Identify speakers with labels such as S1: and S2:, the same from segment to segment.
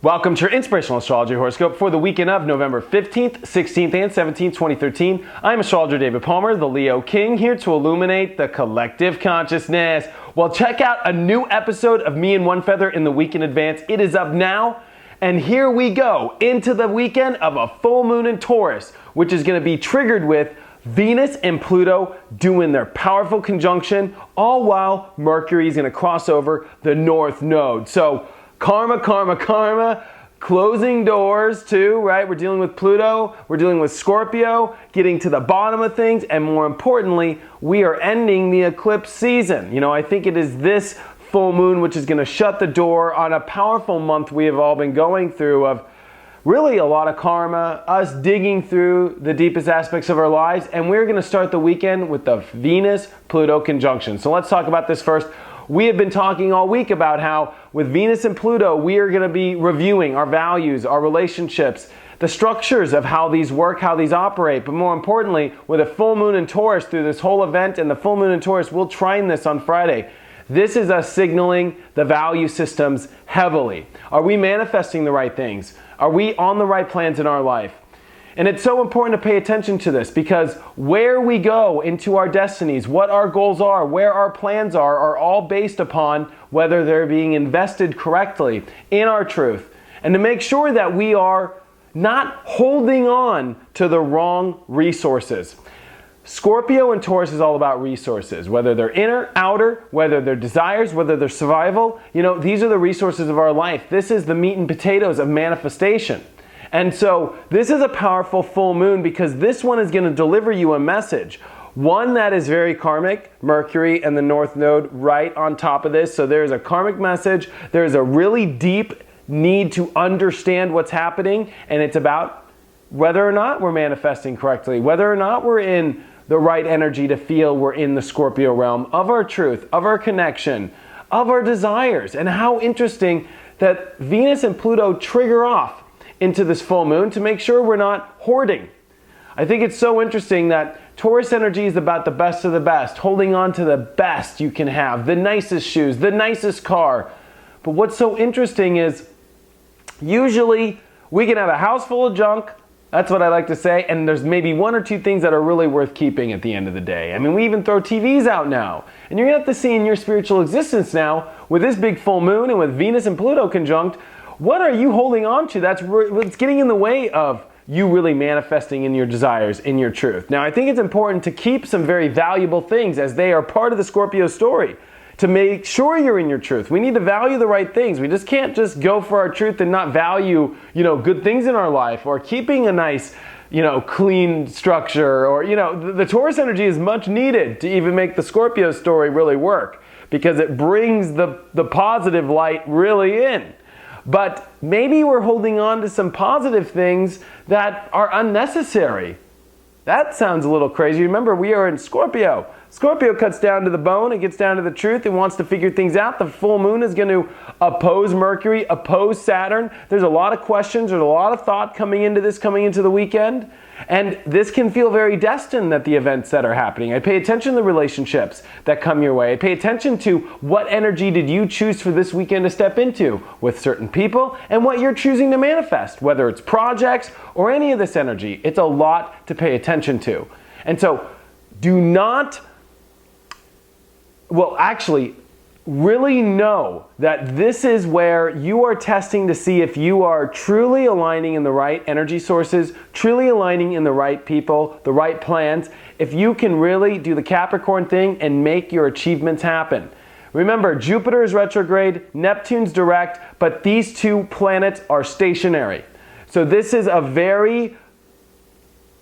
S1: Welcome to your Inspirational Astrology Horoscope for the weekend of November 15th, 16th, and 17th, 2013. I'm astrologer David Palmer, the Leo King, here to illuminate the collective consciousness. Well, check out a new episode of Me and One Feather in the week in advance. It is up now, and here we go into the weekend of a full moon in Taurus, which is going to be triggered with Venus and Pluto doing their powerful conjunction, all while Mercury is going to cross over the North Node. So, karma, closing doors too, right? We're dealing with Pluto, we're dealing with Scorpio, getting to the bottom of things, and more importantly, we are ending the eclipse season. You know, I think it is this full moon which is going to shut the door on a powerful month we have all been going through of really a lot of karma, us digging through the deepest aspects of our lives, and we're going to start the weekend with the Venus-Pluto conjunction. So let's talk about this first. We have been talking all week about how with Venus and Pluto, we are going to be reviewing our values, our relationships, the structures of how these work, how these operate. But more importantly, with a full moon in Taurus through this whole event, and the full moon in Taurus, we'll trine this on Friday. This is us signaling the value systems heavily. Are we manifesting the right things? Are we on the right plans in our life? And it's so important to pay attention to this because where we go into our destinies, what our goals are, where our plans are all based upon whether they're being invested correctly in our truth. And to make sure that we are not holding on to the wrong resources. Scorpio and Taurus is all about resources, whether they're inner, outer, whether they're desires, whether they're survival. You know, these are the resources of our life. This is the meat and potatoes of manifestation. And so this is a powerful full moon because this one is going to deliver you a message. One that is very karmic, Mercury and the North Node right on top of this. So there's a karmic message. There's a really deep need to understand what's happening. And it's about whether or not we're manifesting correctly, whether or not we're in the right energy to feel we're in the Scorpio realm of our truth, of our connection, of our desires. And how interesting that Venus and Pluto trigger off into this full moon to make sure we're not hoarding. I think it's so interesting that Taurus energy is about the best of the best, holding on to the best you can have, the nicest shoes, the nicest car. But what's so interesting is usually we can have a house full of junk, that's what I like to say, and there's maybe one or two things that are really worth keeping at the end of the day. I mean, we even throw TVs out now. And you're gonna have to see in your spiritual existence now, with this big full moon and with Venus and Pluto conjunct, what are you holding on to that's getting in the way of you really manifesting in your desires, in your truth? Now, I think it's important to keep some very valuable things as they are part of the Scorpio story to make sure you're in your truth. We need to value the right things. We just can't just go for our truth and not value, good things in our life or keeping a nice, clean structure or, the Taurus energy is much needed to even make the Scorpio story really work because it brings the positive light really in. But maybe we're holding on to some positive things that are unnecessary. That sounds a little crazy. Remember, we are in Scorpio. Scorpio cuts down to the bone. It gets down to the truth. It wants to figure things out. The full moon is going to oppose Mercury, oppose Saturn. There's a lot of questions. There's a lot of thought coming into the weekend. And this can feel very destined that the events that are happening. I pay attention to the relationships that come your way. I pay attention to what energy did you choose for this weekend to step into with certain people and what you're choosing to manifest, whether it's projects or any of this energy. It's a lot to pay attention to. And so really know that this is where you are testing to see if you are truly aligning in the right energy sources, truly aligning in the right people, the right plans, if you can really do the Capricorn thing and make your achievements happen. Remember, Jupiter is retrograde, Neptune's direct, but these two planets are stationary. So this is a very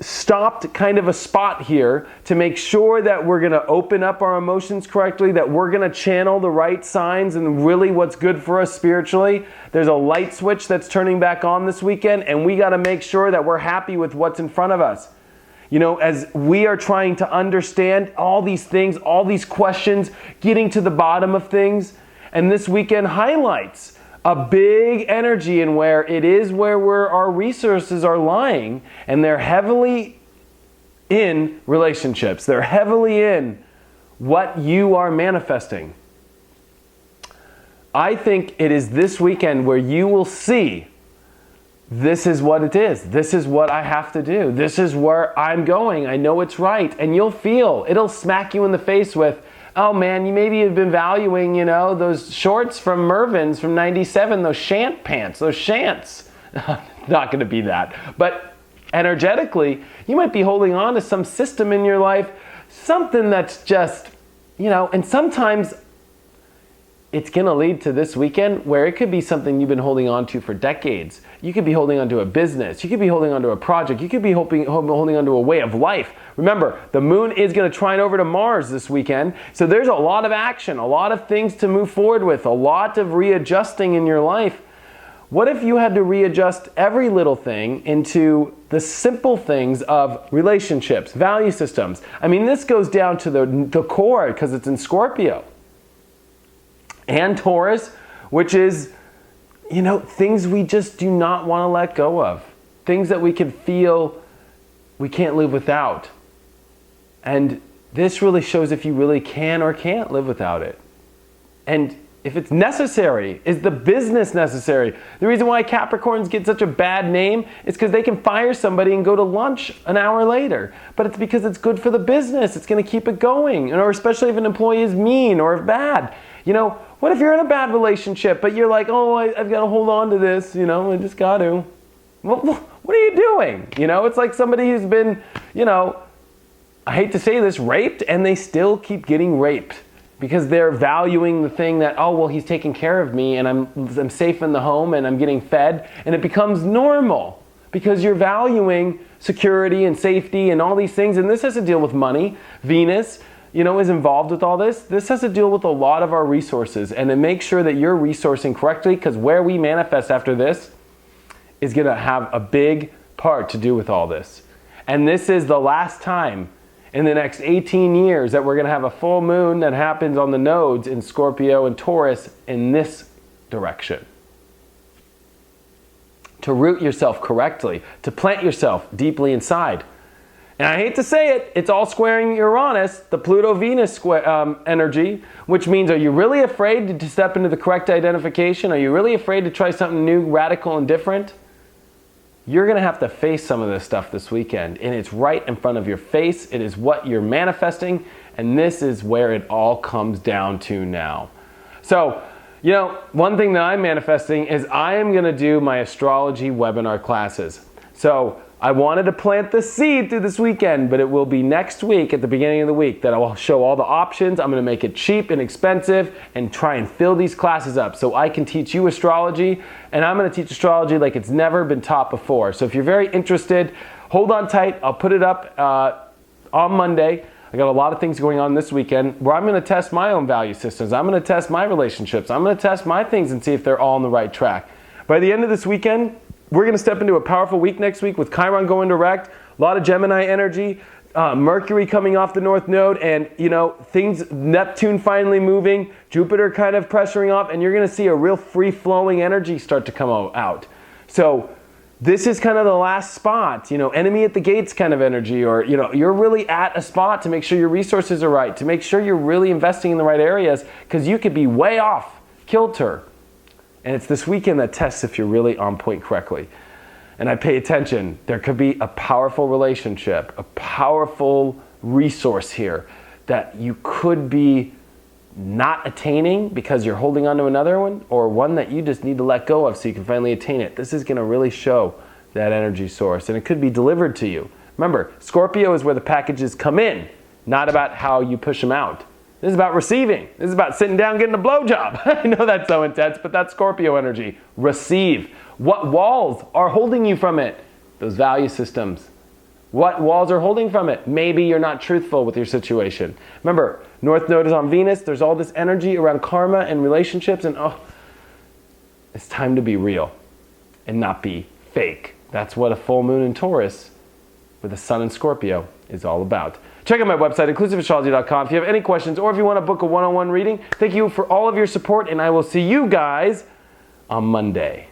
S1: stopped kind of a spot here to make sure that we're going to open up our emotions correctly, that we're going to channel the right signs and really what's good for us spiritually. There's a light switch that's turning back on this weekend, and we got to make sure that we're happy with what's in front of us. As we are trying to understand all these things, all these questions, getting to the bottom of things, And this weekend highlights a big energy in where it is where our resources are lying, and they're heavily in relationships. They're heavily in what you are manifesting. I think it is this weekend where you will see this is what it is. This is what I have to do. This is where I'm going. I know it's right. And you'll feel, it'll smack you in the face with, oh man, you maybe have been valuing, those shorts from Mervyn's from 97, those shant pants, those shants. Not going to be that. But energetically, you might be holding on to some system in your life, something that's just, and sometimes it's going to lead to this weekend where it could be something you've been holding on to for decades. You could be holding on to a business. You could be holding on to a project. You could be holding on to a way of life. Remember, the moon is going to trine over to Mars this weekend. So there's a lot of action, a lot of things to move forward with, a lot of readjusting in your life. What if you had to readjust every little thing into the simple things of relationships, value systems? I mean, this goes down to the core because it's in Scorpio. And Taurus, which is, things we just do not want to let go of. Things that we can feel we can't live without. And this really shows if you really can or can't live without it. And if it's necessary, is the business necessary? The reason why Capricorns get such a bad name is because they can fire somebody and go to lunch an hour later. But it's because it's good for the business. It's going to keep it going. Or especially if an employee is mean or bad. What if you're in a bad relationship, but you're like, oh, I've got to hold on to this, I just got to. What are you doing? It's like somebody who's been, I hate to say this, raped, and they still keep getting raped because they're valuing the thing that, oh, well, he's taking care of me and I'm safe in the home and I'm getting fed, and it becomes normal because you're valuing security and safety and all these things, and this has to deal with money. Venus, is involved with all this. This has to deal with a lot of our resources, and to make sure that you're resourcing correctly, because where we manifest after this is going to have a big part to do with all this. And this is the last time in the next 18 years that we're going to have a full moon that happens on the nodes in Scorpio and Taurus in this direction. To root yourself correctly, to plant yourself deeply inside. And I hate to say it, it's all squaring Uranus, the Pluto-Venus energy, which means, are you really afraid to step into the correct identification? Are you really afraid to try something new, radical, and different? You're going to have to face some of this stuff this weekend, and it's right in front of your face. It is what you're manifesting, and this is where it all comes down to now. So, one thing that I'm manifesting is I am going to do my astrology webinar classes. So, I wanted to plant the seed through this weekend, but it will be next week at the beginning of the week that I will show all the options. I'm going to make it cheap and expensive and try and fill these classes up so I can teach you astrology, and I'm going to teach astrology like it's never been taught before. So if you're very interested, hold on tight. I'll put it up on Monday. I got a lot of things going on this weekend where I'm going to test my own value systems. I'm going to test my relationships. I'm going to test my things and see if they're all on the right track. By the end of this weekend, we're going to step into a powerful week next week with Chiron going direct, a lot of Gemini energy, Mercury coming off the North Node, and things, Neptune finally moving, Jupiter kind of pressuring off, and you're going to see a real free-flowing energy start to come out. So this is kind of the last spot, enemy at the gates kind of energy, or you're really at a spot to make sure your resources are right, to make sure you're really investing in the right areas, because you could be way off kilter. And it's this weekend that tests if you're really on point correctly. And I pay attention. There could be a powerful relationship, a powerful resource here that you could be not attaining because you're holding on to another one, or one that you just need to let go of so you can finally attain it. This is going to really show that energy source, and it could be delivered to you. Remember, Scorpio is where the packages come in, not about how you push them out. This is about receiving. This is about sitting down getting a blowjob. I know that's so intense, but that's Scorpio energy. Receive. What walls are holding you from it? Those value systems. What walls are holding from it? Maybe you're not truthful with your situation. Remember, North Node is on Venus. There's all this energy around karma and relationships, and it's time to be real and not be fake. That's what a full moon in Taurus with the sun in Scorpio is all about. Check out my website, inclusiveastrology.com, if you have any questions or if you want to book a one-on-one reading. Thank you for all of your support, and I will see you guys on Monday.